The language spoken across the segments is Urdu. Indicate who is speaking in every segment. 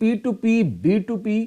Speaker 1: P2P, B2P,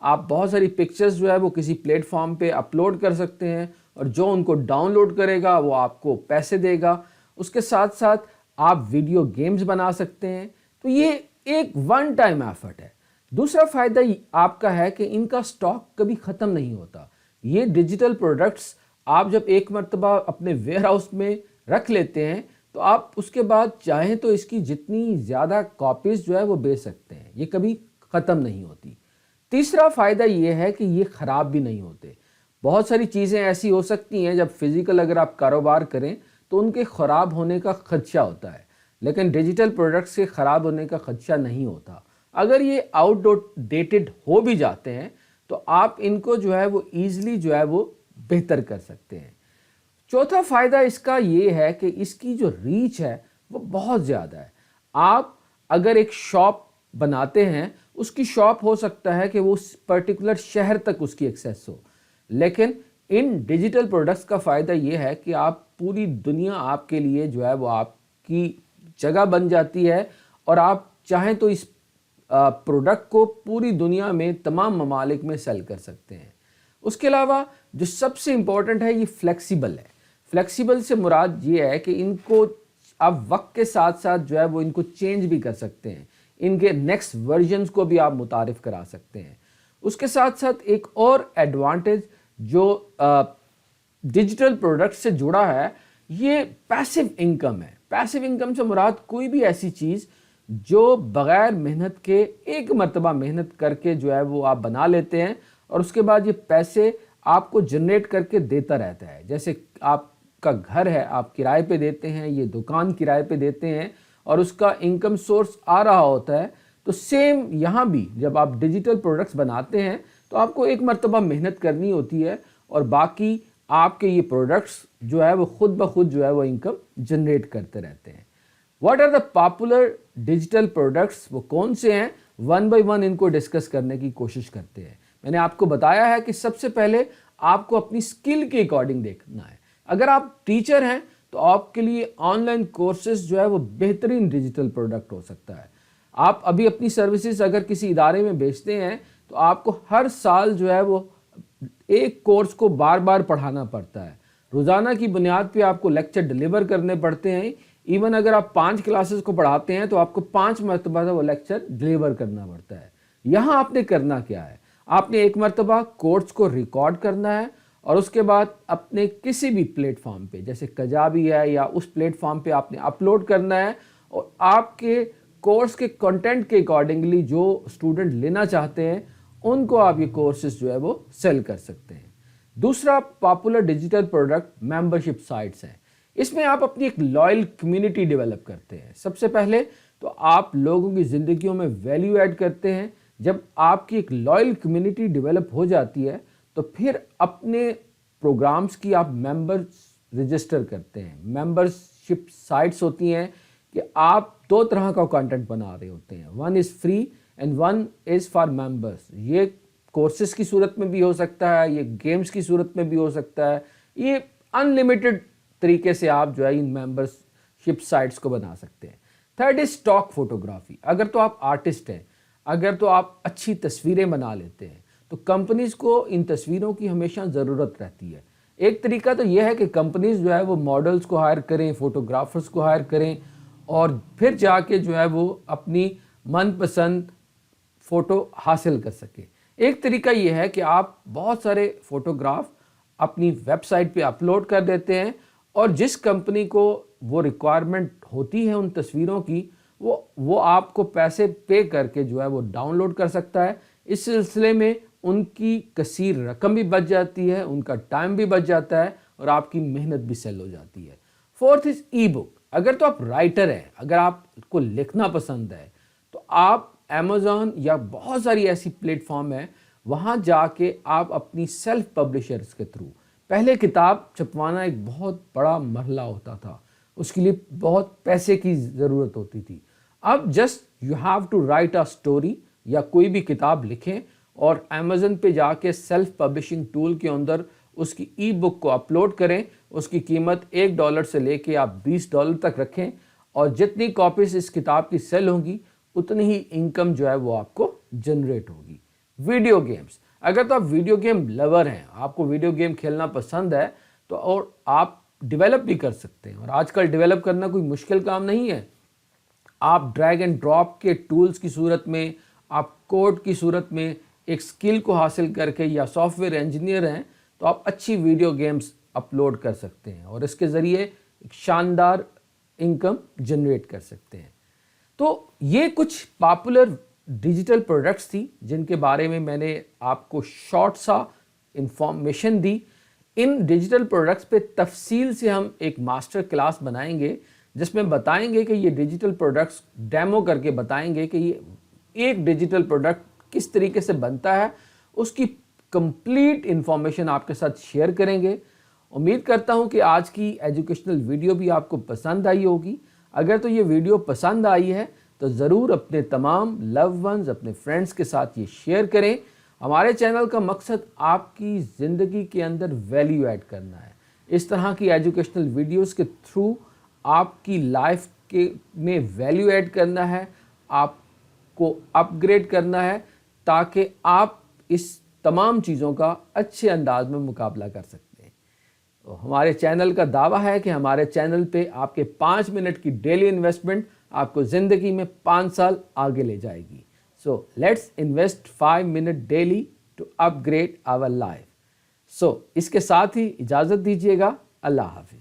Speaker 1: آپ بہت ساری پکچرز جو ہے وہ کسی پلیٹ فارم پہ اپلوڈ کر سکتے ہیں اور جو ان کو ڈاؤن لوڈ کرے گا وہ آپ کو پیسے دے گا. اس کے ساتھ ساتھ آپ ویڈیو گیمز بنا سکتے ہیں. تو یہ ایک ون ٹائم ایفرٹ ہے. دوسرا فائدہ آپ کا ہے کہ ان کا سٹاک کبھی ختم نہیں ہوتا. یہ ڈیجیٹل پروڈکٹس آپ جب ایک مرتبہ اپنے ویئر ہاؤس میں رکھ لیتے ہیں تو آپ اس کے بعد چاہیں تو اس کی جتنی زیادہ کاپیز جو ہے وہ بیچ سکتے ہیں. یہ کبھی ختم نہیں ہوتی. تیسرا فائدہ یہ ہے کہ یہ خراب بھی نہیں ہوتے. بہت ساری چیزیں ایسی ہو سکتی ہیں جب فزیکل اگر آپ کاروبار کریں تو ان کے خراب ہونے کا خدشہ ہوتا ہے، لیکن ڈیجیٹل پروڈکٹس کے خراب ہونے کا خدشہ نہیں ہوتا. اگر یہ آؤٹ ڈیٹڈ ہو بھی جاتے ہیں تو آپ ان کو جو ہے وہ ایزلی جو ہے وہ بہتر کر سکتے ہیں. چوتھا فائدہ اس کا یہ ہے کہ اس کی جو ریچ ہے وہ بہت زیادہ ہے. آپ اگر ایک شاپ بناتے ہیں، اس کی شاپ ہو سکتا ہے کہ وہ اس پرٹیکولر شہر تک اس کی ایکسیس ہو، لیکن ان ڈیجیٹل پروڈکٹس کا فائدہ یہ ہے کہ آپ پوری دنیا آپ کے لیے جو ہے وہ آپ کی جگہ بن جاتی ہے اور آپ چاہیں تو اس پروڈکٹ کو پوری دنیا میں تمام ممالک میں سیل کر سکتے ہیں. اس کے علاوہ جو سب سے امپورٹنٹ ہے یہ فلیکسیبل ہے. فلیکسیبل سے مراد یہ ہے کہ ان کو آپ وقت کے ساتھ ساتھ جو ہے وہ ان کو چینج بھی کر سکتے ہیں، ان کے نیکسٹ ورژنز کو بھی آپ متعارف کرا سکتے ہیں. اس کے ساتھ ساتھ ایک اور ایڈوانٹیج جو ڈیجیٹل پروڈکٹ سے جڑا ہے یہ پیسیو انکم ہے. پیسیو انکم سے مراد کوئی بھی ایسی چیز جو بغیر محنت کے ایک مرتبہ محنت کر کے جو ہے وہ آپ بنا لیتے ہیں اور اس کے بعد یہ پیسے آپ کو جنریٹ کر کے دیتا رہتا ہے. جیسے آپ کا گھر ہے، آپ کرائے پہ دیتے ہیں، یہ دکان کرائے پہ دیتے ہیں اور اس کا انکم سورس آ رہا ہوتا ہے. تو سیم یہاں بھی جب آپ ڈیجیٹل پروڈکٹس بناتے ہیں تو آپ کو ایک مرتبہ محنت کرنی ہوتی ہے اور باقی آپ کے یہ پروڈکٹس جو ہے وہ خود بخود جو ہے وہ انکم جنریٹ کرتے رہتے ہیں. What are the popular digital products? وہ کون سے ہیں؟ ون بائی ون ان کو ڈسکس کرنے کی کوشش کرتے ہیں. میں نے آپ کو بتایا ہے کہ سب سے پہلے آپ کو اپنی سکل کے اکارڈنگ دیکھنا ہے. اگر آپ ٹیچر ہیں تو آپ کے لیے آن لائن کورسز جو ہے وہ بہترین ڈیجیٹل پروڈکٹ ہو سکتا ہے. آپ ابھی اپنی سروسز اگر کسی ادارے میں بیچتے ہیں تو آپ کو ہر سال جو ہے وہ ایک کورس کو بار بار پڑھانا پڑتا ہے. روزانہ کی بنیاد پہ آپ کو لیکچر ڈیلیور کرنے پڑتے ہیں. ایون اگر آپ 5 کلاسز کو پڑھاتے ہیں تو آپ کو 5 مرتبہ وہ لیکچر ڈیلیور کرنا پڑتا ہے. یہاں آپ نے کرنا کیا ہے؟ آپ نے ایک مرتبہ کورس کو ریکارڈ کرنا ہے اور اس کے بعد اپنے کسی بھی پلیٹ فارم پہ جیسے کجابی ہے یا اس پلیٹ فارم پہ آپ نے اپلوڈ کرنا ہے اور آپ کے کورس کے کنٹینٹ کے اکارڈنگلی جو اسٹوڈنٹ لینا چاہتے ہیں ان کو آپ یہ کورسز جو ہے وہ سیل کر سکتے ہیں. دوسرا popular digital product membership sites ہیں. اس میں آپ اپنی ایک لائل کمیونٹی ڈیولپ کرتے ہیں. سب سے پہلے تو آپ لوگوں کی زندگیوں میں ویلیو ایڈ کرتے ہیں. جب آپ کی ایک لائل کمیونٹی ڈیولپ ہو جاتی ہے تو پھر اپنے پروگرامز کی آپ ممبرز رجسٹر کرتے ہیں. ممبرشپ سائٹس ہوتی ہیں کہ آپ 2 طرح کا کنٹینٹ بنا رہے ہوتے ہیں. One is free and one is for members. یہ کورسز کی صورت میں بھی ہو سکتا ہے، یہ گیمز کی صورت میں بھی ہو سکتا ہے. یہ ان لمیٹڈ طریقے سے آپ جو ہے ان ممبرشپ سائٹس کو بنا سکتے ہیں. Third is stock photography. اگر تو آپ آرٹسٹ ہیں، اگر تو آپ اچھی تصویریں بنا لیتے ہیں تو کمپنیز کو ان تصویروں کی ہمیشہ ضرورت رہتی ہے. ایک طریقہ تو یہ ہے کہ کمپنیز جو ہے وہ ماڈلز کو ہائر کریں، فوٹوگرافرز کو ہائر کریں اور پھر جا کے جو ہے وہ اپنی من پسند فوٹو حاصل کر سکیں. ایک طریقہ یہ ہے کہ آپ بہت سارے فوٹوگراف اپنی ویب سائٹ پہ اپلوڈ کر دیتے ہیں اور جس کمپنی کو وہ ریکوائرمنٹ ہوتی ہے ان تصویروں کی وہ آپ کو پیسے پے کر کے جو ہے وہ ڈاؤن لوڈ کر سکتا ہے. اس سلسلے میں ان کی کثیر رقم بھی بچ جاتی ہے، ان کا ٹائم بھی بچ جاتا ہے اور آپ کی محنت بھی سیل ہو جاتی ہے. فورتھ از ای بک. اگر تو آپ رائٹر ہیں، اگر آپ کو لکھنا پسند ہے تو آپ Amazon یا بہت ساری ایسی پلیٹ فارم ہے وہاں جا کے آپ اپنی سیلف پبلشرز کے تھرو. پہلے کتاب چھپوانا ایک بہت بڑا مرحلہ ہوتا تھا، اس کے لیے بہت پیسے کی ضرورت ہوتی تھی. اب just you have to write a story یا کوئی بھی کتاب لکھیں اور Amazon پہ جا کے سیلف پبلشنگ ٹول کے اندر اس کی ای بک کو اپلوڈ کریں. اس کی قیمت $1 سے لے کے آپ $20 تک رکھیں اور جتنی کاپیز اس کتاب کی سیل ہوں گی اتنی ہی انکم جو ہے وہ آپ کو جنریٹ ہوگی. ویڈیو گیمز، اگر تو آپ ویڈیو گیم لور ہیں، آپ کو ویڈیو گیم کھیلنا پسند ہے تو اور آپ ڈیولپ بھی کر سکتے ہیں، اور آج کل ڈیولپ کرنا کوئی مشکل کام نہیں ہے۔ آپ ڈریگ اینڈ ڈراپ کے ٹولز کی صورت میں، آپ کوڈ کی صورت میں ایک سکل کو حاصل کر کے یا سافٹ ویئر انجینئر ہیں تو آپ اچھی ویڈیو گیمز اپلوڈ کر سکتے ہیں اور اس کے ذریعے ایک شاندار انکم جنریٹ کر سکتے ہیں۔ تو یہ کچھ پاپولر ڈیجیٹل پروڈکٹس تھی جن کے بارے میں نے آپ کو شارٹ سا information the. In digital products پہ تفصیل سے ہم ایک ماسٹر کلاس بنائیں گے جس میں بتائیں گے کہ یہ ڈیجیٹل پروڈکٹس ڈیمو کر کے بتائیں گے کہ یہ ایک ڈیجیٹل پروڈکٹ کس طریقے سے بنتا ہے، اس کی کمپلیٹ انفارمیشن آپ کے ساتھ شیئر کریں گے۔ امید کرتا ہوں کہ آج کی ایجوکیشنل ویڈیو بھی آپ کو پسند آئی ہوگی۔ اگر تو یہ ویڈیو پسند آئی ہے تو ضرور اپنے تمام لو ونز، اپنے فرینڈز کے ساتھ یہ شیئر کریں۔ ہمارے چینل کا مقصد آپ کی زندگی کے اندر ویلیو ایڈ کرنا ہے۔ اس طرح کی ایجوکیشنل ویڈیوز کے تھرو آپ کی لائف میں ویلیو ایڈ کرنا ہے، آپ کو اپ گریڈ کرنا ہے تاکہ آپ اس تمام چیزوں کا اچھے انداز میں مقابلہ کر سکتے ہیں۔ ہمارے چینل کا دعویٰ ہے کہ ہمارے چینل پہ آپ کے 5 منٹ کی ڈیلی انویسٹمنٹ آپ کو زندگی میں 5 سال آگے لے جائے گی۔ So let's invest 5 minute daily to upgrade our life. So اس کے ساتھ ہی اجازت دیجیے گا۔ اللہ حافظ۔